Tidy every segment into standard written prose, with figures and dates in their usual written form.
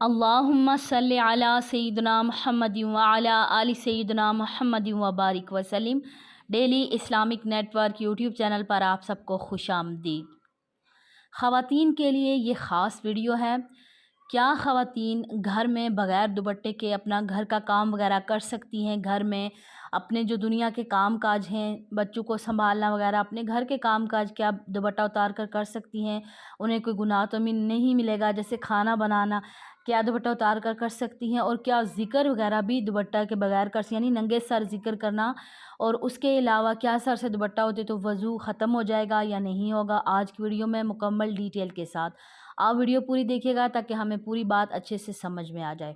اللہم صلی علی سیدنا محمد وعلی آل سیدنا محمد وبارک وسلم۔ Daily Islamic network YouTube channel پر آپ سب کو خوش آمدید۔ خواتین کے لیے یہ خاص ویڈیو ہے۔ کیا خواتین گھر میں بغیر دوپٹے کے اپنا گھر کا کام وغیرہ کر سکتی ہیں؟ گھر میں اپنے جو دنیا کے کام کاج ہیں، بچوں کو سنبھالنا وغیرہ، اپنے گھر کے کام کاج کیا دوپٹہ اتار کر سکتی ہیں؟ انہیں کوئی گناہ تو نہیں ملے گا؟ جیسے کھانا بنانا کیا دوپٹہ اتار کر سکتی ہیں؟ اور کیا ذکر وغیرہ بھی دوپٹہ کے بغیر کر سکتی ہیں؟ یعنی ننگے سر ذکر کرنا، اور اس کے علاوہ کیا سر سے دوپٹہ ہوتے تو وضو ختم ہو جائے گا یا نہیں ہوگا؟ آج کی ویڈیو میں مکمل ڈیٹیل کے ساتھ آپ ویڈیو پوری دیکھیے گا تاکہ ہمیں پوری بات اچھے سے سمجھ میں آ جائے۔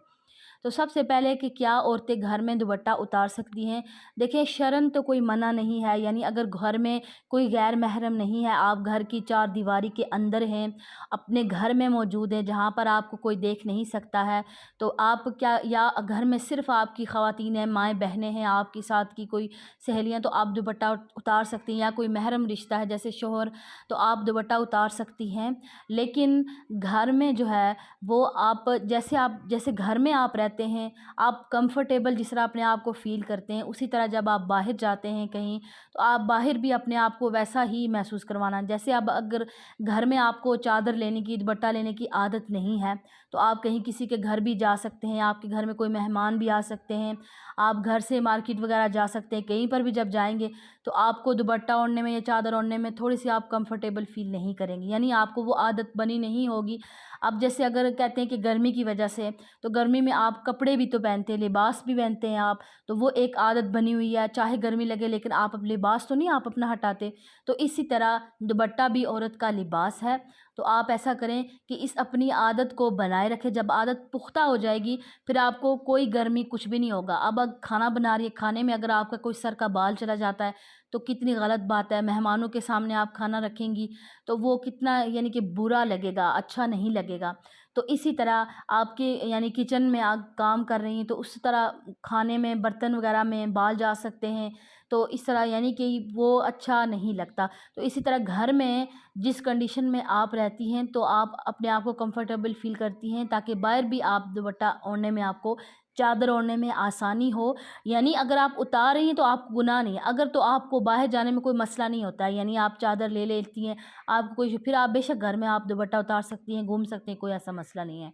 تو سب سے پہلے کہ کیا عورتیں گھر میں دوپٹہ اتار سکتی ہیں؟ دیکھیں، شرعاً تو کوئی منع نہیں ہے، یعنی اگر گھر میں کوئی غیر محرم نہیں ہے، آپ گھر کی چار دیواری کے اندر ہیں، اپنے گھر میں موجود ہیں جہاں پر آپ کو کوئی دیکھ نہیں سکتا ہے، تو آپ کیا، یا گھر میں صرف آپ کی خواتین ہیں، مائیں بہنیں ہیں، آپ کے ساتھ کی کوئی سہیلیاں، تو آپ دوپٹہ اتار سکتی ہیں، یا کوئی محرم رشتہ ہے جیسے شوہر، تو آپ دوپٹہ اتار سکتی ہیں۔ لیکن گھر میں جو ہے وہ آپ جیسے گھر میں آپ رہتے ہیں، آپ کمفرٹیبل جس طرح اپنے آپ کو فیل کرتے ہیں، اسی طرح جب آپ باہر جاتے ہیں کہیں، تو آپ باہر بھی اپنے آپ کو ویسا ہی محسوس کروانا۔ جیسے اب اگر گھر میں آپ کو چادر لینے کی، دوپٹہ لینے کی عادت نہیں ہے، تو آپ کہیں کسی کے گھر بھی جا سکتے ہیں، آپ کے گھر میں کوئی مہمان بھی آ سکتے ہیں، آپ گھر سے مارکیٹ وغیرہ جا سکتے ہیں، کہیں پر بھی جب جائیں گے تو آپ کو دوپٹہ اوڑھنے میں یا چادر اوڑھنے میں تھوڑی سی آپ کمفرٹیبل فیل نہیں کریں گے، یعنی آپ کو وہ عادت بنی نہیں ہوگی۔ اب جیسے اگر کہتے ہیں کہ گرمی کی وجہ سے، تو گرمی میں آپ کپڑے بھی تو پہنتے ہیں، لباس بھی پہنتے ہیں آپ، تو وہ ایک عادت بنی ہوئی ہے، چاہے گرمی لگے لیکن آپ اب لباس تو نہیں آپ اپنا ہٹاتے، تو اسی طرح دوپٹہ بھی عورت کا لباس ہے۔ تو آپ ایسا کریں کہ اس اپنی عادت کو بنائے رکھیں، جب عادت پختہ ہو جائے گی پھر آپ کو کوئی گرمی کچھ بھی نہیں ہوگا۔ اب کھانا بنا رہی ہے، کھانے میں اگر آپ کا کوئی سر کا بال چلا جاتا ہے تو کتنی غلط بات ہے، مہمانوں کے سامنے آپ کھانا رکھیں گی تو وہ کتنا یعنی کہ برا لگے گا، اچھا نہیں لگے گا۔ تو اسی طرح آپ کے یعنی کچن میں آپ کام کر رہی ہیں تو اس طرح کھانے میں برتن وغیرہ میں بال جا سکتے ہیں، تو اس طرح یعنی کہ وہ اچھا نہیں لگتا۔ تو اسی طرح گھر میں جس کنڈیشن میں آپ رہتی ہیں تو آپ اپنے آپ کو کمفرٹیبل فیل کرتی ہیں تاکہ باہر بھی آپ دوپٹہ اوڑھنے میں، آپ کو چادر اوڑھنے میں آسانی ہو۔ یعنی اگر آپ اتار رہی ہیں تو آپ کو گناہ نہیں ہے، اگر تو آپ کو باہر جانے میں کوئی مسئلہ نہیں ہوتا ہے، یعنی آپ چادر لے لیتی ہیں، آپ کو کوئی، پھر آپ بے شک گھر میں آپ دوپٹہ اتار سکتی ہیں، گھوم سکتے ہیں، کوئی ایسا مسئلہ نہیں ہے۔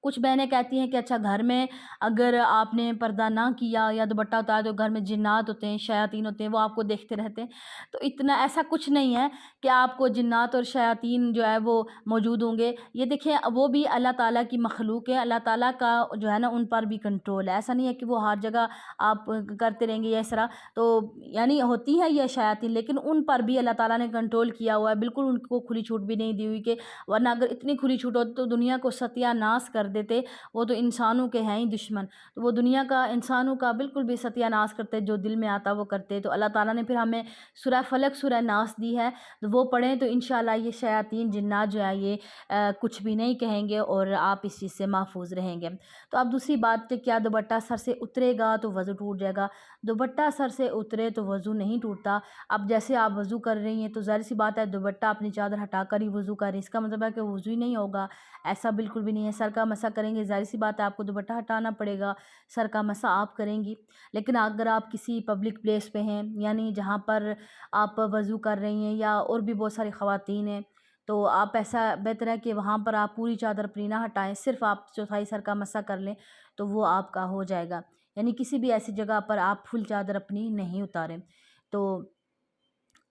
کچھ بہنیں کہتی ہیں کہ اچھا گھر میں اگر آپ نے پردہ نہ کیا یا دوپٹہ اتارا تو گھر میں جنات ہوتے ہیں، شیاطین ہوتے ہیں، وہ آپ کو دیکھتے رہتے ہیں، تو اتنا ایسا کچھ نہیں ہے کہ آپ کو جنات اور شیاطین جو ہے وہ موجود ہوں گے۔ یہ دیکھیں، وہ بھی اللہ تعالیٰ کی مخلوق ہے، اللہ تعالیٰ کا جو ہے نا ان پر بھی کنٹرول ہے، ایسا نہیں ہے کہ وہ ہر جگہ آپ کرتے رہیں گے اس طرح، تو یعنی ہوتی ہے یہ شیاطین لیکن ان پر بھی اللہ تعالیٰ نے کنٹرول کیا ہوا ہے، بالکل ان کو کھلی چھوٹ بھی نہیں دی ہوئی، کہ ورنہ اگر اتنی کھلی چھوٹ ہوتی تو دنیا کو ستیہ ناش کر دیتے، وہ تو انسانوں کے ہیں ہی دشمن، تو وہ دنیا کا، انسانوں کا بالکل بھی ستیہ ناش کرتے، جو دل میں آتا وہ کرتے۔ تو اللہ تعالیٰ نے پھر ہمیں سورہ فلق، سورہ ناس دی ہے، تو وہ پڑھیں تو انشاءاللہ یہ شیاطین جنات جو ہے یہ کچھ بھی نہیں کہیں گے اور آپ اس چیز سے محفوظ رہیں گے۔ تو اب دوسری بات کہ کیا دوپٹہ سر سے اترے گا تو وضو ٹوٹ جائے گا؟ دوپٹہ سر سے اترے تو وضو نہیں ٹوٹتا۔ اب جیسے آپ وضو کر رہی ہیں تو ظاہر سی بات ہے دوپٹہ اپنی چادر ہٹا کر ہی وضو کر رہی ہیں، اس کا مطلب ہے کہ وضو ہی نہیں ہوگا، ایسا بالکل بھی نہیں ہے۔ سر کا مسح کریں گے، ظاہر سی بات ہے آپ کو دوپٹہ ہٹانا پڑے گا، سر کا مسح آپ کریں گی۔ لیکن اگر آپ کسی پبلک پلیس پہ ہیں، یعنی جہاں پر آپ وضو کر رہی ہیں، یا اور بھی بہت ساری خواتین ہیں، تو آپ ایسا بہتر ہے کہ وہاں پر آپ پوری چادر اپنی نہ ہٹائیں، صرف آپ چوتھائی سر کا مسح کر لیں تو وہ آپ کا ہو جائے گا۔ یعنی کسی بھی ایسی جگہ پر آپ فل چادر اپنی نہیں اتاریں۔ تو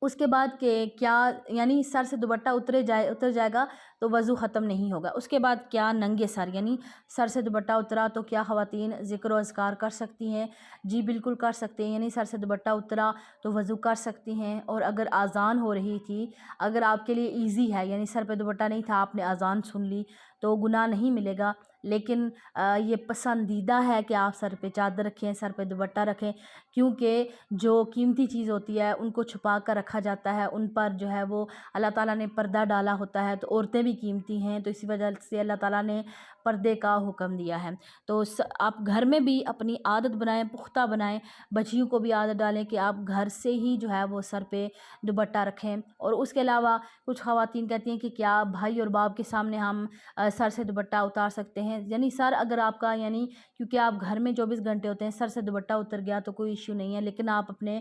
اس کے بعد کہ کیا یعنی سر سے دوپٹہ اتر جائے گا تو وضو ختم نہیں ہوگا۔ اس کے بعد کیا ننگے سر، یعنی سر سے دوپٹہ اترا تو کیا خواتین ذکر و اذکار کر سکتی ہیں؟ جی بالکل کر سکتے ہیں، یعنی سر سے دوپٹہ اترا تو وضو کر سکتی ہیں، اور اگر اذان ہو رہی تھی، اگر آپ کے لیے ایزی ہے، یعنی سر پہ دوپٹہ نہیں تھا، آپ نے اذان سن لی تو گناہ نہیں ملے گا، لیکن یہ پسندیدہ ہے کہ آپ سر پہ چادر رکھیں، سر پہ دوپٹہ رکھیں، کیونکہ جو قیمتی چیز ہوتی ہے ان کو چھپا کر رکھا جاتا ہے، ان پر جو ہے وہ اللہ تعالیٰ نے پردہ ڈالا ہوتا ہے، تو عورتیں بھی قیمتی ہیں، تو اسی وجہ سے اللہ تعالیٰ نے پردے کا حکم دیا ہے۔ تو آپ گھر میں بھی اپنی عادت بنائیں، پختہ بنائیں، بچیوں کو بھی عادت ڈالیں کہ آپ گھر سے ہی جو ہے وہ سر پہ دوپٹہ رکھیں۔ اور اس کے علاوہ کچھ خواتین کہتی ہیں کہ کیا بھائی اور باپ کے سامنے ہم سر سے دوپٹہ اتار سکتے ہیں؟ یعنی سر اگر آپ کا کیونکہ آپ گھر میں 24 گھنٹے ہوتے ہیں، سر سے دوپٹہ اتر گیا تو کوئی ایشو نہیں ہے، لیکن آپ اپنے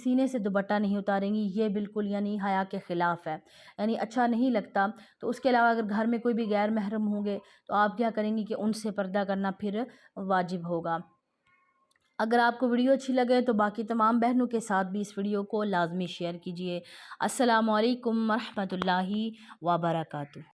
سینے سے دوپٹہ نہیں اتاریں گی، یہ بالکل حیا کے خلاف ہے، اچھا نہیں لگتا۔ تو اس کے علاوہ اگر گھر میں کوئی بھی غیر محرم ہوں گے تو آپ کیا کریں گی کہ ان سے پردہ کرنا پھر واجب ہوگا۔ اگر آپ کو ویڈیو اچھی لگے تو باقی تمام بہنوں کے ساتھ بھی اس ویڈیو کو لازمی شیئر کیجیے۔ السلام علیکم ورحمۃ اللہ وبرکاتہ۔